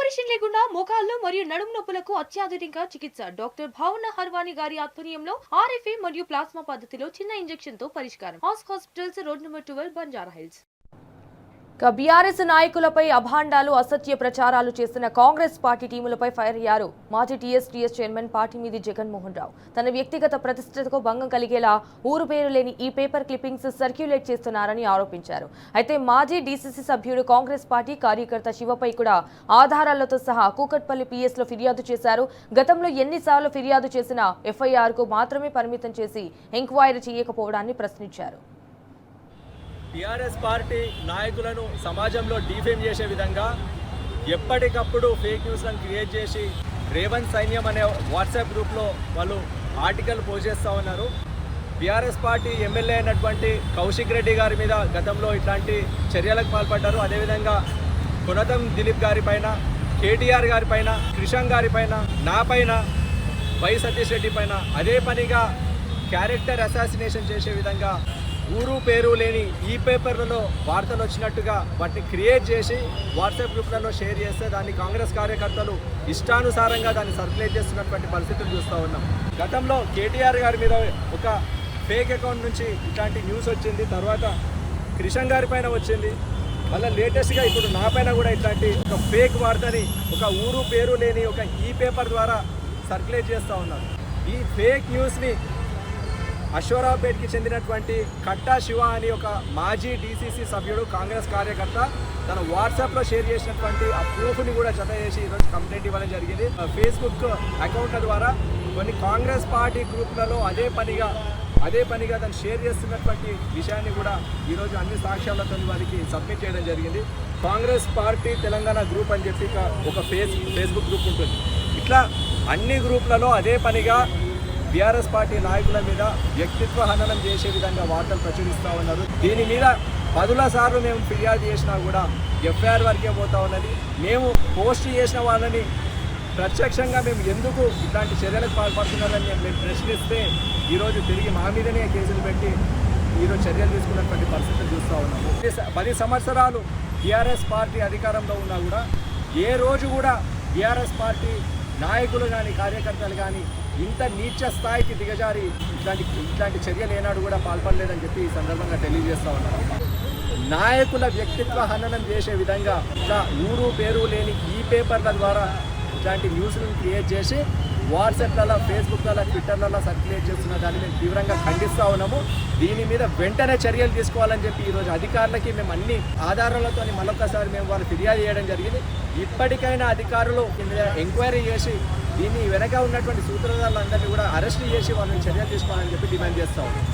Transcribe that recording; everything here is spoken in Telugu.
ఆపరేషన్ లేకుండా మోకాళ్ళు మరియు నడుము నొప్పులకు అత్యాధునిక చికిత్స డాక్టర్ భావన హర్వాని గారి ఆధ్వర్యంలో ఆర్ఎఫ్ఏ మరియు ప్లాస్మా పద్ధతిలో చిన్న ఇంజెక్షన్ తో పరిష్కారం. Hospitals road number 12 Banjara Hills. BRS నాయకులపై అభాండాలు అసత్య ప్రచారాలు చేసిన కాంగ్రెస్ పార్టీ టీములపై ఫైర్ అయ్యారు మాజీ టీఎస్ చైర్మన్ పార్టీమీది జగన్మోహన్ రావు. తన వ్యక్తిగత ప్రతిష్టతకు భంగం కలిగేలా ఊరు పేరు లేని ఈ పేపర్ క్లిప్పింగ్స్ సర్క్యులేట్ చేస్తున్నారని ఆరోపించారు. అయితే మాజీ డీసీసీ సభ్యుడు కాంగ్రెస్ పార్టీ కార్యకర్త శివపై కూడా ఆధారాలతో సహా కూకట్పల్లి పిఎస్ లో ఫిర్యాదు చేశారు. గతంలో ఎన్నిసార్లు ఫిర్యాదు చేసినా ఎఫ్ఐఆర్ కు మాత్రమే పరిమితం చేసి ఎంక్వైరీ చేయకపోవడాన్ని ప్రశ్నించారు. టీఆర్ఎస్ పార్టీ నాయకులను సమాజంలో డిఫేమ్ చేసే విధంగా ఎప్పటికప్పుడు ఫేక్ న్యూస్లను క్రియేట్ చేసి రేవంత్ సైన్యం అనే వాట్సాప్ గ్రూప్లో వాళ్ళు ఆర్టికల్ పోస్ట్ చేస్తూ ఉన్నారు. టీఆర్ఎస్ పార్టీ ఎమ్మెల్యే అయినటువంటి కౌశిక్ రెడ్డి గారి మీద గతంలో ఇట్లాంటి చర్యలకు పాల్పడ్డారు. అదేవిధంగా కొనతం దిలీప్ గారి పైన, కేటీఆర్ గారి పైన, కృషం గారి పైన, నా పైన, వై సతీష్ రెడ్డి పైన అదే పనిగా క్యారెక్టర్ అసాసినేషన్ చేసే విధంగా ఊరు పేరు లేని ఈ పేపర్లలో వార్తలు వచ్చినట్టుగా వాటిని క్రియేట్ చేసి వాట్సాప్ గ్రూప్లలో షేర్ చేస్తే దాన్ని కాంగ్రెస్ కార్యకర్తలు ఇష్టానుసారంగా దాన్ని సర్క్యులేట్ చేస్తున్నటువంటి పరిస్థితులు చూస్తూ ఉన్నాం. గతంలో కేటీఆర్ గారి మీద ఒక ఫేక్ అకౌంట్ నుంచి ఇట్లాంటి న్యూస్ వచ్చింది, తర్వాత కృష్ణ గారి పైన వచ్చింది, మళ్ళీ లేటెస్ట్గా ఇప్పుడు నా పైన కూడా ఇట్లాంటి ఒక ఫేక్ వార్తని ఒక ఊరు పేరు లేని ఒక ఈ పేపర్ ద్వారా సర్క్యులేట్ చేస్తూ ఉన్నారు. ఈ ఫేక్ న్యూస్ని అశ్వరావుపేటకి చెందినటువంటి కట్టా శివ అని ఒక మాజీ డీసీసీ సభ్యుడు కాంగ్రెస్ కార్యకర్త తన వాట్సాప్లో షేర్ చేసినటువంటి ఆ ప్రూఫ్ని కూడా జత చేసి ఈరోజు కంప్లైంట్ ఇవ్వడం జరిగింది. ఫేస్బుక్ అకౌంట్ల ద్వారా కొన్ని కాంగ్రెస్ పార్టీ గ్రూప్లలో అదే పనిగా దాన్ని షేర్ చేస్తున్నటువంటి విషయాన్ని కూడా ఈరోజు అన్ని సాక్ష్యాలతో వారికి సబ్మిట్ చేయడం జరిగింది. కాంగ్రెస్ పార్టీ తెలంగాణ గ్రూప్ అని చెప్పి ఒక ఫేస్బుక్ గ్రూప్ ఉంటుంది. ఇట్లా అన్ని గ్రూప్లలో అదే పనిగా టీఆర్ఎస్ పార్టీ నాయకుల మీద వ్యక్తిత్వ హననం చేసే విధంగా వార్తలు ప్రచురిస్తూ ఉన్నారు. దీని మీద 10 సార్లు మేము ఫిర్యాదు చేసినా కూడా ఎఫ్ఐఆర్ వరకే పోతూ ఉన్నది. మేము పోస్ట్ చేసిన వాళ్ళని ప్రత్యక్షంగా మేము ఎందుకు ఇట్లాంటి చర్యలకు పాల్పడుతున్నారని మేము ప్రశ్నిస్తే ఈరోజు తిరిగి మా మీదనే కేసులు పెట్టి ఈరోజు చర్యలు తీసుకున్నటువంటి పరిస్థితులు చూస్తూ ఉన్నాము. 10 సంవత్సరాలు టీఆర్ఎస్ పార్టీ అధికారంలో ఉన్నా కూడా ఏ రోజు కూడా టీఆర్ఎస్ పార్టీ నాయకులు కానీ కార్యకర్తలు కానీ ఇంత నీచ స్థాయికి దిగజారి ఇట్లాంటి చర్యలు ఏనాడు కూడా పాల్పడలేదని చెప్పి ఈ సందర్భంగా తెలియజేస్తూ ఉన్నారు. నాయకుల వ్యక్తిత్వ హననం చేసే విధంగా ఇట్లా ఊరు పేరు లేని ఈ పేపర్ల ద్వారా ఇట్లాంటి న్యూస్లను క్రియేట్ చేసి వాట్సాప్లలో, ఫేస్బుక్లలో, ట్విట్టర్లలో సర్క్యులేట్ చేస్తున్న దాన్ని మేము తీవ్రంగా ఖండిస్తూ ఉన్నాము. దీని మీద వెంటనే చర్యలు తీసుకోవాలని చెప్పి ఈరోజు అధికారులకి మేము అన్ని ఆధారాలతో మరొకసారి మేము వాళ్ళు ఫిర్యాదు చేయడం జరిగింది. ఇప్పటికైనా అధికారులు ఎంక్వైరీ చేసి దీన్ని వెనక ఉన్నటువంటి సూత్రధారులందరినీ కూడా అరెస్ట్ చేసి వాళ్ళని చర్యలు తీసుకోవాలని చెప్పి డిమాండ్ చేస్తూ ఉన్నాం.